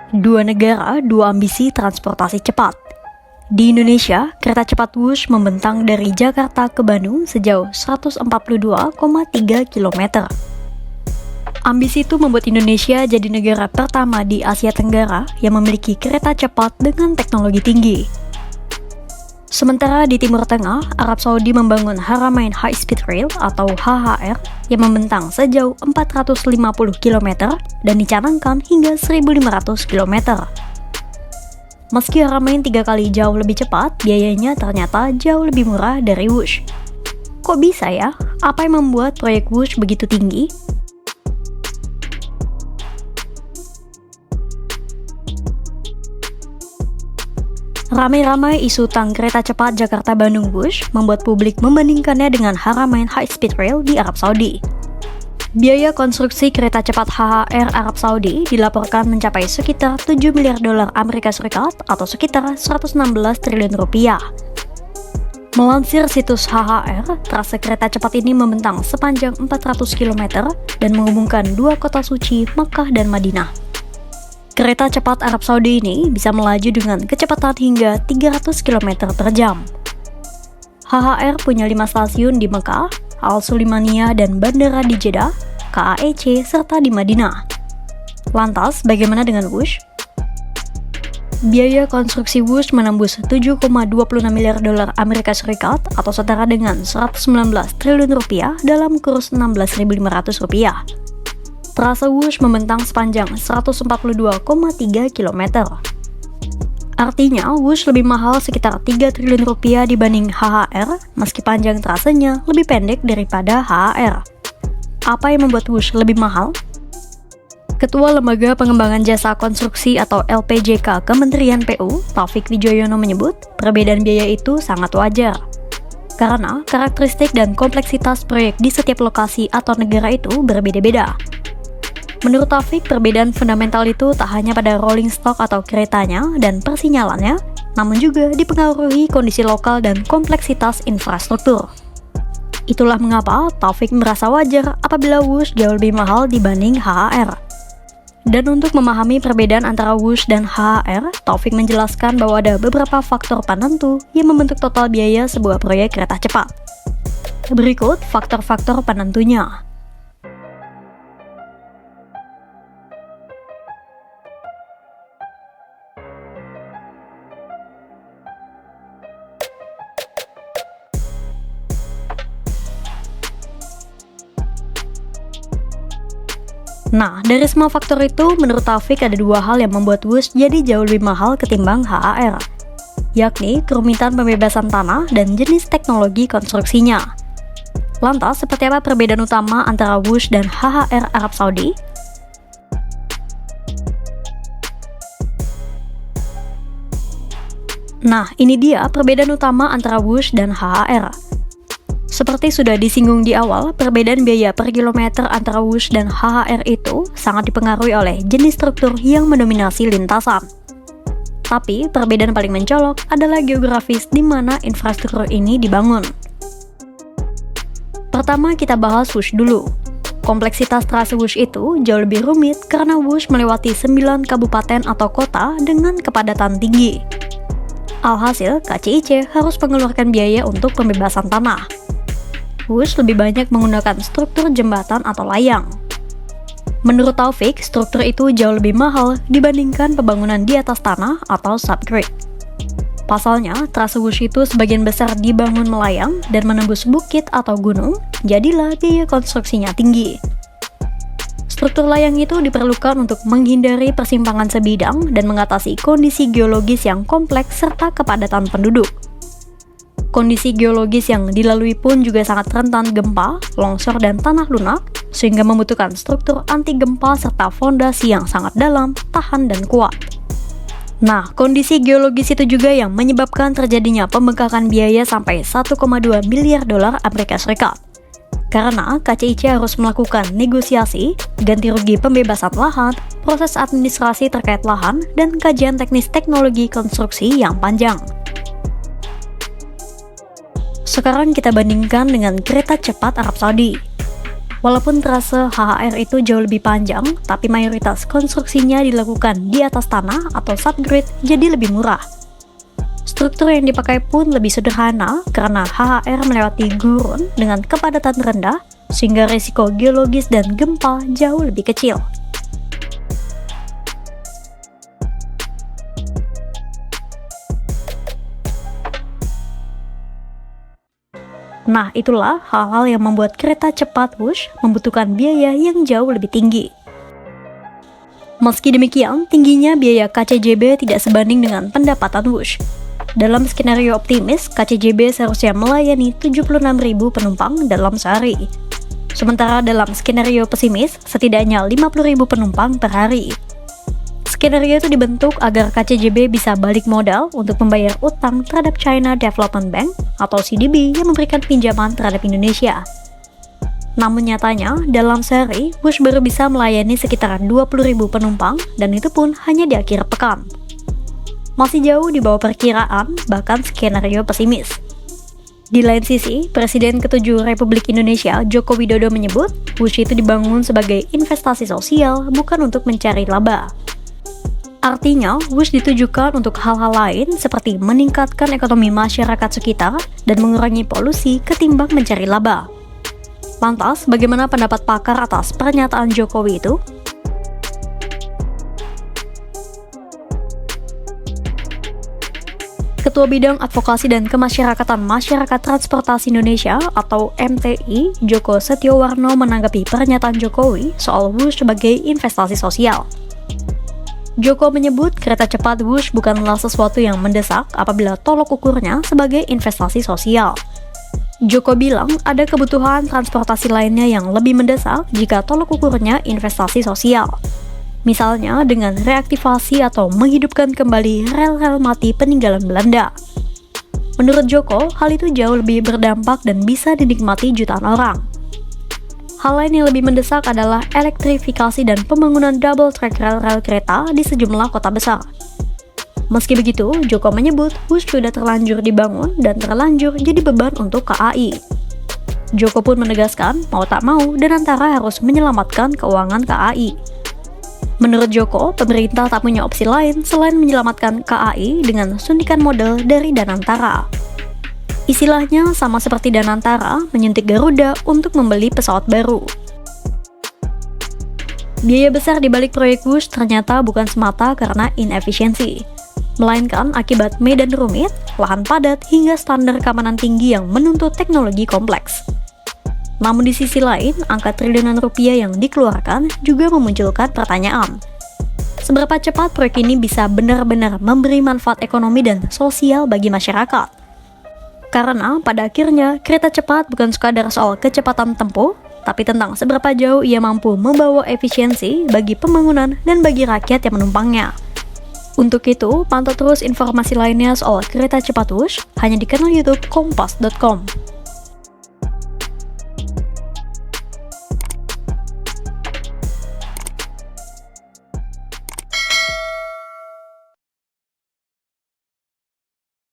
Dua negara, dua ambisi transportasi cepat. Di Indonesia, kereta cepat Wush membentang dari Jakarta ke Bandung sejauh 142,3 km. Ambisi itu membuat Indonesia jadi negara pertama di Asia Tenggara yang memiliki kereta cepat dengan teknologi tinggi. Sementara di Timur Tengah, Arab Saudi membangun Haramain High Speed Rail atau HHR yang membentang sejauh 450 km dan dicanangkan hingga 1.500 km. Meski Haramain 3 kali jauh lebih cepat, biayanya ternyata jauh lebih murah dari Wush. Kok bisa ya? Apa yang membuat proyek Wush begitu tinggi? Ramai-ramai isu tentang kereta cepat Jakarta-Bandung Wush membuat publik membandingkannya dengan Haramain High Speed Rail di Arab Saudi. Biaya konstruksi kereta cepat HHR Arab Saudi dilaporkan mencapai sekitar 7 miliar dolar Amerika Serikat atau sekitar 116 triliun rupiah. Melansir situs HHR, trase kereta cepat ini membentang sepanjang 400 km dan menghubungkan dua kota suci, Makkah dan Madinah. Kereta cepat Arab Saudi ini bisa melaju dengan kecepatan hingga 300 km per jam. HHR punya 5 stasiun di Mekah, Al-Sulimaniyah dan bandara di Jeddah, KAEC, serta di Madinah. Lantas, bagaimana dengan Wush? Biaya konstruksi Wush menembus 7,26 miliar dolar Amerika Serikat atau setara dengan 119 triliun rupiah dalam kurs 16.500 rupiah. Trase Wush membentang sepanjang 142,3 km. Artinya, Wush lebih mahal sekitar 3 triliun rupiah dibanding HHR, meski panjang trasenya lebih pendek daripada HHR. Apa yang membuat Wush lebih mahal? Ketua Lembaga Pengembangan Jasa Konstruksi atau LPJK Kementerian PU, Taufik Wijoyono menyebut, perbedaan biaya itu sangat wajar. Karena karakteristik dan kompleksitas proyek di setiap lokasi atau negara itu berbeda-beda. Menurut Taufik, perbedaan fundamental itu tak hanya pada rolling stock atau keretanya dan persinyalannya, namun juga dipengaruhi kondisi lokal dan kompleksitas infrastruktur. Itulah mengapa Taufik merasa wajar apabila Wush jauh lebih mahal dibanding HHR. Dan untuk memahami perbedaan antara Wush dan HHR, Taufik menjelaskan bahwa ada beberapa faktor penentu yang membentuk total biaya sebuah proyek kereta cepat. Berikut faktor-faktor penentunya. Nah, dari semua faktor itu, menurut Taufik ada dua hal yang membuat Wush jadi jauh lebih mahal ketimbang HHR, yakni kerumitan pembebasan tanah dan jenis teknologi konstruksinya. Lantas, seperti apa perbedaan utama antara Wush dan HHR Arab Saudi? Nah, ini dia perbedaan utama antara Wush dan HHR. Seperti sudah disinggung di awal, perbedaan biaya per kilometer antara Wush dan HHR itu sangat dipengaruhi oleh jenis struktur yang mendominasi lintasan. Tapi, perbedaan paling mencolok adalah geografis di mana infrastruktur ini dibangun. Pertama, kita bahas Wush dulu. Kompleksitas trase Wush itu jauh lebih rumit karena Wush melewati 9 kabupaten atau kota dengan kepadatan tinggi. Alhasil, KCIC harus mengeluarkan biaya untuk pembebasan tanah. Wush lebih banyak menggunakan struktur jembatan atau layang. Menurut Taufik, struktur itu jauh lebih mahal dibandingkan pembangunan di atas tanah atau subgrade. Pasalnya, trase Wush itu sebagian besar dibangun melayang dan menembus bukit atau gunung, jadilah biaya konstruksinya tinggi. Struktur layang itu diperlukan untuk menghindari persimpangan sebidang dan mengatasi kondisi geologis yang kompleks serta kepadatan penduduk. Kondisi geologis yang dilalui pun juga sangat rentan gempa, longsor, dan tanah lunak, sehingga membutuhkan struktur anti gempa serta fondasi yang sangat dalam, tahan, dan kuat. Nah, kondisi geologis itu juga yang menyebabkan terjadinya pembengkakan biaya sampai 1,2 miliar dolar Amerika Serikat. Karena KCIC harus melakukan negosiasi, ganti rugi pembebasan lahan, proses administrasi terkait lahan, dan kajian teknis teknologi konstruksi yang panjang. Sekarang kita bandingkan dengan kereta cepat Arab Saudi. Walaupun trase HHR itu jauh lebih panjang, tapi mayoritas konstruksinya dilakukan di atas tanah atau subgrade, jadi lebih murah. Struktur yang dipakai pun lebih sederhana karena HHR melewati gurun dengan kepadatan rendah, sehingga risiko geologis dan gempa jauh lebih kecil. Nah, itulah hal-hal yang membuat kereta cepat Wush membutuhkan biaya yang jauh lebih tinggi. Meski demikian, tingginya biaya KCJB tidak sebanding dengan pendapatan Wush. Dalam skenario optimis, KCJB seharusnya melayani 76.000 penumpang dalam sehari. Sementara dalam skenario pesimis, setidaknya 50.000 penumpang per hari. Skenario itu dibentuk agar KCJB bisa balik modal untuk membayar utang terhadap China Development Bank atau CDB yang memberikan pinjaman terhadap Indonesia. Namun nyatanya, dalam sehari, Wush baru bisa melayani sekitar 20.000 penumpang dan itu pun hanya di akhir pekan. Masih jauh di bawah perkiraan, bahkan skenario pesimis. Di lain sisi, Presiden ke-7 Republik Indonesia, Joko Widodo menyebut, Wush itu dibangun sebagai investasi sosial, bukan untuk mencari laba. Artinya, Wush ditujukan untuk hal-hal lain seperti meningkatkan ekonomi masyarakat sekitar dan mengurangi polusi ketimbang mencari laba. Lantas, bagaimana pendapat pakar atas pernyataan Jokowi itu? Ketua Bidang Advokasi dan Kemasyarakatan Masyarakat Transportasi Indonesia atau MTI, Joko Setiowarno menanggapi pernyataan Jokowi soal Wush sebagai investasi sosial. Joko menyebut kereta cepat Wush bukanlah sesuatu yang mendesak apabila tolok ukurnya sebagai investasi sosial. Joko bilang ada kebutuhan transportasi lainnya yang lebih mendesak jika tolok ukurnya investasi sosial. Misalnya dengan reaktivasi atau menghidupkan kembali rel-rel mati peninggalan Belanda. Menurut Joko, hal itu jauh lebih berdampak dan bisa dinikmati jutaan orang. Hal lain yang lebih mendesak adalah elektrifikasi dan pembangunan double track rel-rel kereta di sejumlah kota besar. Meski begitu, Joko menyebut Wush sudah terlanjur dibangun dan terlanjur jadi beban untuk KAI. Joko pun menegaskan mau tak mau Danantara harus menyelamatkan keuangan KAI. Menurut Joko, pemerintah tak punya opsi lain selain menyelamatkan KAI dengan suntikan modal dari Danantara. Istilahnya sama seperti Danantara menyuntik Garuda untuk membeli pesawat baru. Biaya besar di balik proyek Wush ternyata bukan semata karena inefisiensi, melainkan akibat medan rumit, lahan padat, hingga standar keamanan tinggi yang menuntut teknologi kompleks. Namun di sisi lain, angka triliunan rupiah yang dikeluarkan juga memunculkan pertanyaan. Seberapa cepat proyek ini bisa benar-benar memberi manfaat ekonomi dan sosial bagi masyarakat? Karena pada akhirnya, kereta cepat bukan sekadar soal kecepatan tempuh, tapi tentang seberapa jauh ia mampu membawa efisiensi bagi pembangunan dan bagi rakyat yang menumpangnya. Untuk itu, pantau terus informasi lainnya soal kereta cepat Wush hanya di kanal YouTube Kompas.com.